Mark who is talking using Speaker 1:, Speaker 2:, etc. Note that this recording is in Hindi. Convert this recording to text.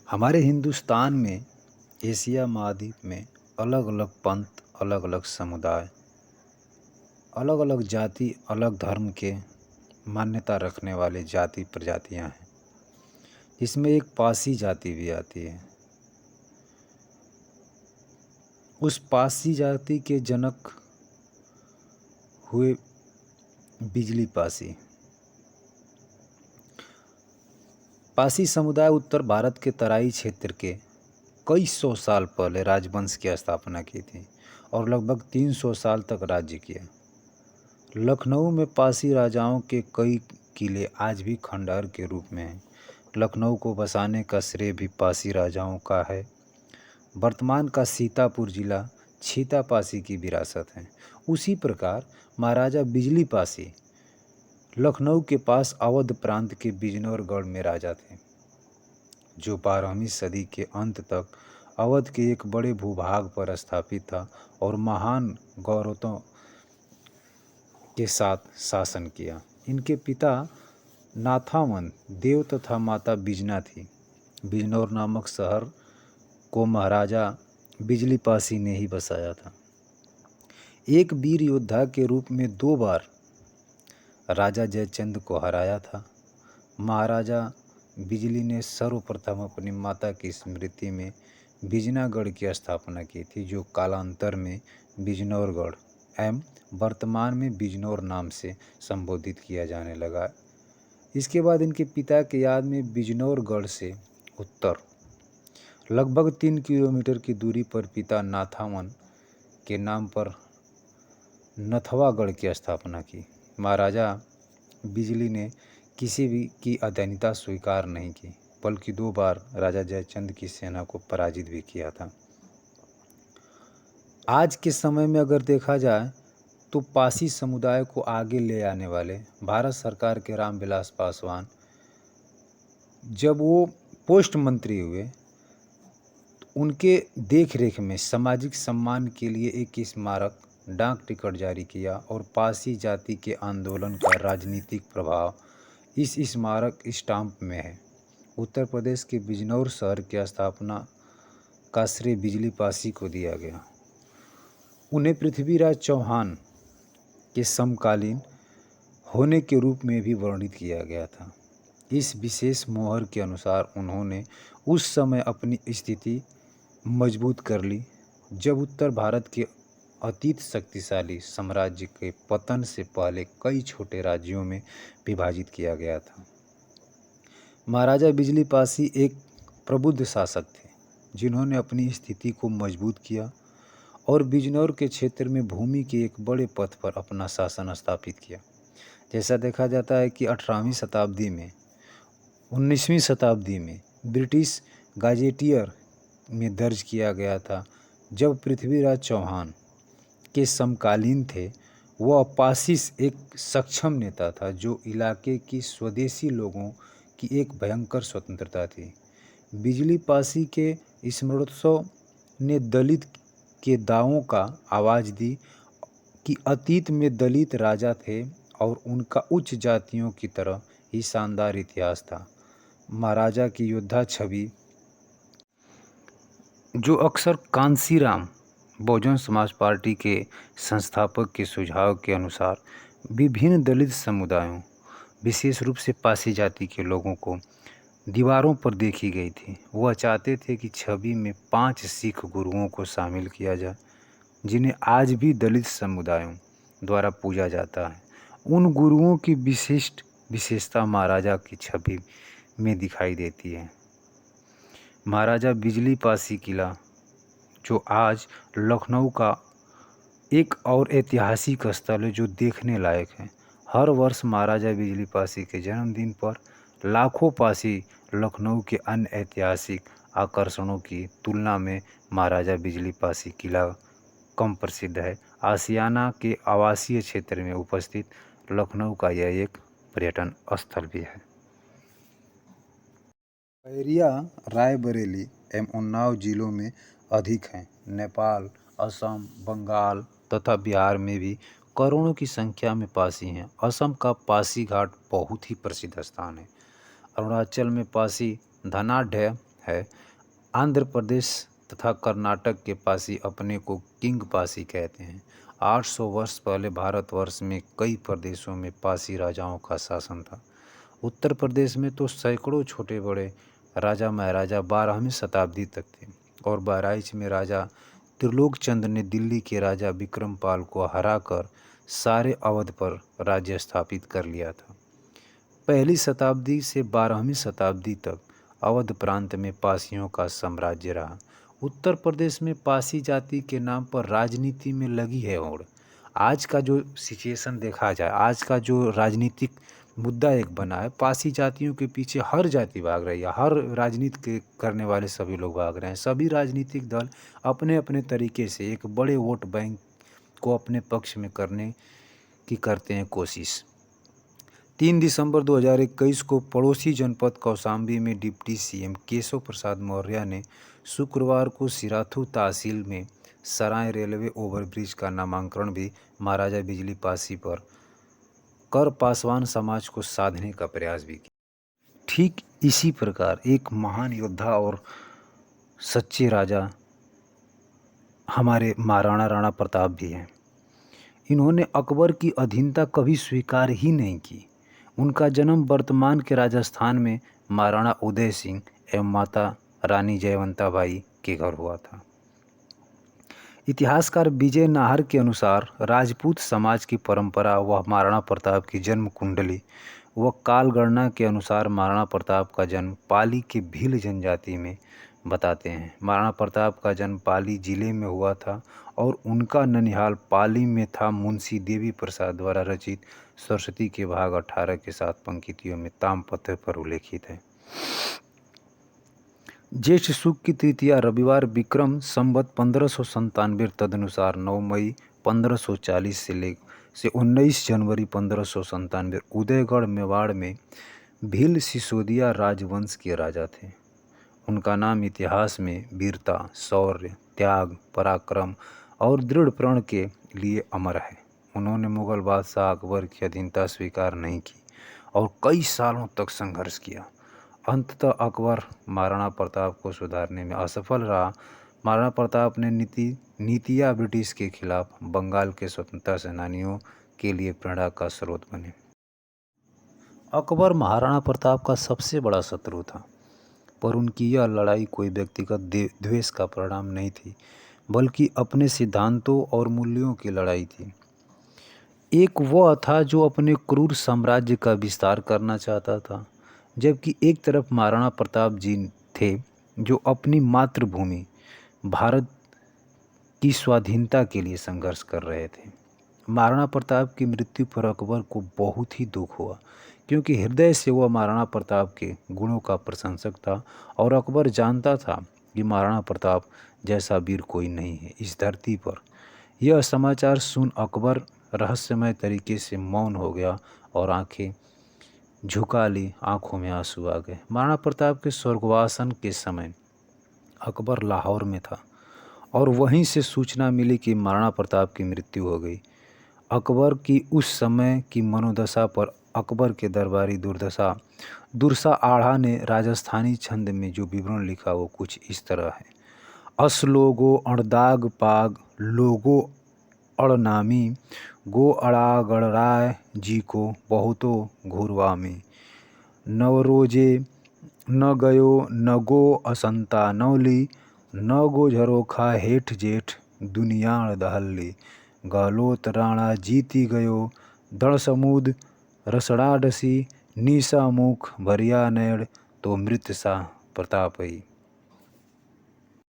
Speaker 1: हमारे हिंदुस्तान में एशिया महाद्वीप में अलग अलग पंथ, अलग अलग समुदाय, अलग अलग जाति, अलग धर्म के मान्यता रखने वाले जाति प्रजातियां हैं। इसमें एक पासी जाति भी आती है। उस पासी जाति के जनक हुए बिजली पासी। पासी समुदाय उत्तर भारत के तराई क्षेत्र के कई सौ साल पहले राजवंश की स्थापना की थी और लगभग 300 साल तक राज्य किया। लखनऊ में पासी राजाओं के कई किले आज भी खंडहर के रूप में हैं। लखनऊ को बसाने का श्रेय भी पासी राजाओं का है। वर्तमान का सीतापुर जिला छीता पासी की विरासत है। उसी प्रकार महाराजा बिजली पासी लखनऊ के पास अवध प्रांत के बिजनौरगढ़ में राजा थे, जो 12वीं सदी के अंत तक अवध के एक बड़े भूभाग पर स्थापित था और महान गौरवों के साथ शासन किया। इनके पिता नाथावन देव तथा माता बिजना थी। बिजनौर नामक शहर को महाराजा बिजली पासी ने ही बसाया था। एक वीर योद्धा के रूप में 2 बार राजा जयचंद को हराया था। महाराजा बिजली ने सर्वप्रथम अपनी माता की स्मृति में बिजनागढ़ की स्थापना की थी, जो कालांतर में बिजनौरगढ़ एवं वर्तमान में बिजनौर नाम से संबोधित किया जाने लगा। इसके बाद इनके पिता की याद में बिजनौरगढ़ से उत्तर लगभग 3 किलोमीटर की दूरी पर पिता नाथावन के नाम पर नथवागढ़ की स्थापना की। महाराजा बिजली ने किसी भी की अधीनता स्वीकार नहीं की, बल्कि 2 बार राजा जयचंद की सेना को पराजित भी किया था। आज के समय में अगर देखा जाए तो पासी समुदाय को आगे ले आने वाले भारत सरकार के रामविलास पासवान, जब वो पोस्ट मंत्री हुए, तो उनके देख-रेख में सामाजिक सम्मान के लिए एक स्मारक डाक टिकट जारी किया और पासी जाति के आंदोलन का राजनीतिक प्रभाव इस स्मारक स्टाम्प में है। उत्तर प्रदेश के बिजनौर शहर की स्थापना का श्रेय बिजली पासी को दिया गया। उन्हें पृथ्वीराज चौहान के समकालीन होने के रूप में भी वर्णित किया गया था। इस विशेष मोहर के अनुसार उन्होंने उस समय अपनी स्थिति मजबूत कर ली, जब उत्तर भारत के अतीत शक्तिशाली साम्राज्य के पतन से पहले कई छोटे राज्यों में विभाजित किया गया था। महाराजा बिजली पासी एक प्रबुद्ध शासक थे, जिन्होंने अपनी स्थिति को मजबूत किया और बिजनौर के क्षेत्र में भूमि के एक बड़े पथ पर अपना शासन स्थापित किया। जैसा देखा जाता है कि 18वीं शताब्दी में 19वीं शताब्दी में ब्रिटिश गाजेटियर में दर्ज किया गया था, जब पृथ्वीराज चौहान के समकालीन थे। वह पासीस एक सक्षम नेता था, जो इलाके की स्वदेशी लोगों की एक भयंकर स्वतंत्रता थी। बिजली पासी के स्मरणोत्सव ने दलित के दावों का आवाज़ दी कि अतीत में दलित राजा थे और उनका उच्च जातियों की तरह ही शानदार इतिहास था। महाराजा की योद्धा छवि, जो अक्सर कांसीराम बहुजन समाज पार्टी के संस्थापक के सुझाव के अनुसार विभिन्न दलित समुदायों, विशेष रूप से पासी जाति के लोगों को दीवारों पर देखी गई थी। वह चाहते थे कि छवि में 5 सिख गुरुओं को शामिल किया जाए, जिन्हें आज भी दलित समुदायों द्वारा पूजा जाता है। उन गुरुओं की विशिष्ट विशेषता महाराजा की छवि में दिखाई देती है। महाराजा बिजली पासी किला, जो आज लखनऊ का एक और ऐतिहासिक स्थल है, जो देखने लायक है। हर वर्ष महाराजा बिजली पासी के जन्मदिन पर लाखों पासी लखनऊ के अन्य ऐतिहासिक आकर्षणों की तुलना में महाराजा बिजली पासी किला कम प्रसिद्ध है। आशियाना के आवासीय क्षेत्र में उपस्थित लखनऊ का यह एक पर्यटन स्थल भी है। बैरिया रायबरेली एवं उन्नाव जिलों में अधिक हैं। नेपाल, असम, बंगाल तथा बिहार में भी करोड़ों की संख्या में पासी हैं। असम का पासी घाट बहुत ही प्रसिद्ध स्थान है। अरुणाचल में पासी धनाढ्य है। आंध्र प्रदेश तथा कर्नाटक के पासी अपने को किंग पासी कहते हैं। 800 वर्ष पहले भारतवर्ष में कई प्रदेशों में पासी राजाओं का शासन था। उत्तर प्रदेश में तो सैकड़ों छोटे बड़े राजा महाराजा 12वीं शताब्दी तक थे और बहराइच में राजा त्रिलोक चंद ने दिल्ली के राजा विक्रमपाल को हराकर सारे अवध पर राज्य स्थापित कर लिया था। पहली शताब्दी से 12वीं शताब्दी तक अवध प्रांत में पासियों का साम्राज्य रहा। उत्तर प्रदेश में पासी जाति के नाम पर राजनीति में लगी है होड़। आज का जो सिचुएशन देखा जाए, आज का जो राजनीतिक मुद्दा एक बना है, पासी जातियों के पीछे हर जाति भाग रही है, हर राजनीति के करने वाले सभी लोग भाग रहे हैं। सभी राजनीतिक दल अपने अपने तरीके से एक बड़े वोट बैंक को अपने पक्ष में करने की करते हैं कोशिश। 3 दिसंबर 2021 को पड़ोसी जनपद कौशाम्बी में डिप्टी सीएम केशव प्रसाद मौर्य ने शुक्रवार को सिराथू तहसील में सराय रेलवे ओवरब्रिज का नामकरण भी महाराजा बिजली पासी पर कर पासवान समाज को साधने का प्रयास भी किया। ठीक इसी प्रकार एक महान योद्धा और सच्चे राजा हमारे महाराणा राणा प्रताप भी हैं। इन्होंने अकबर की अधीनता कभी स्वीकार ही नहीं की। उनका जन्म वर्तमान के राजस्थान में महाराणा उदय सिंह एवं माता रानी जयवंता बाई के घर हुआ था। इतिहासकार विजय नाहर के अनुसार राजपूत समाज की परंपरा व महाराणा प्रताप की जन्म कुंडली व काल गणना के अनुसार महाराणा प्रताप का जन्म पाली के भील जनजाति में बताते हैं। महाराणा प्रताप का जन्म पाली जिले में हुआ था और उनका ननिहाल पाली में था। मुंशी देवी प्रसाद द्वारा रचित सरस्वती के भाग 18 के 7 पंक्तियों में ताम्रपत्र पर उल्लेखित है। ज्येष्ठ शुक्ल की तृतीया रविवार विक्रम संवत 1597 तदनुसार 9 मई 1540 से 19 जनवरी 1597 उदयगढ़ मेवाड़ में भील सिसोदिया राजवंश के राजा थे। उनका नाम इतिहास में वीरता, शौर्य, त्याग, पराक्रम और दृढ़ प्रण के लिए अमर है। उन्होंने मुगल बादशाह अकबर की अधीनता स्वीकार नहीं की और कई सालों तक संघर्ष किया। अंततः अकबर महाराणा प्रताप को सुधारने में असफल रहा। महाराणा प्रताप ने नीतियाँ ब्रिटिश के खिलाफ बंगाल के स्वतंत्रता सेनानियों के लिए प्रेरणा का स्रोत बने। अकबर महाराणा प्रताप का सबसे बड़ा शत्रु था, पर उनकी यह लड़ाई कोई व्यक्तिगत द्वेष का परिणाम नहीं थी, बल्कि अपने सिद्धांतों और मूल्यों की लड़ाई थी। एक वह था जो अपने क्रूर साम्राज्य का विस्तार करना चाहता था, जबकि एक तरफ महाराणा प्रताप जी थे जो अपनी मातृभूमि भारत की स्वाधीनता के लिए संघर्ष कर रहे थे। महाराणा प्रताप की मृत्यु पर अकबर को बहुत ही दुख हुआ, क्योंकि हृदय से वह महाराणा प्रताप के गुणों का प्रशंसक था और अकबर जानता था कि महाराणा प्रताप जैसा वीर कोई नहीं है इस धरती पर। यह समाचार सुन अकबर रहस्यमय तरीके से मौन हो गया और आंखें झुका ली, आंखों में आंसू आ गए। महाराणा प्रताप के स्वर्गवासन के समय अकबर लाहौर में था और वहीं से सूचना मिली कि महाराणा प्रताप की मृत्यु हो गई। अकबर की उस समय की मनोदशा पर अकबर के दरबारी दुरसा आढ़ा ने राजस्थानी छंद में जो विवरण लिखा वो कुछ इस तरह है। अस लोगो अणदाग पाग लोगो अड़नामी गो अड़ा गड़राय जी को बहुतो घूरवामी नवरोजे न गयो न गो असंता नौली न गो झरोखा हेठ जेठ दुनियाण दहल्ली गहलोत राणा जीती गयो दड़ समुद रसड़ा डसी नीसा मुख भरिया नैड़ तो मृत सा प्रतापई।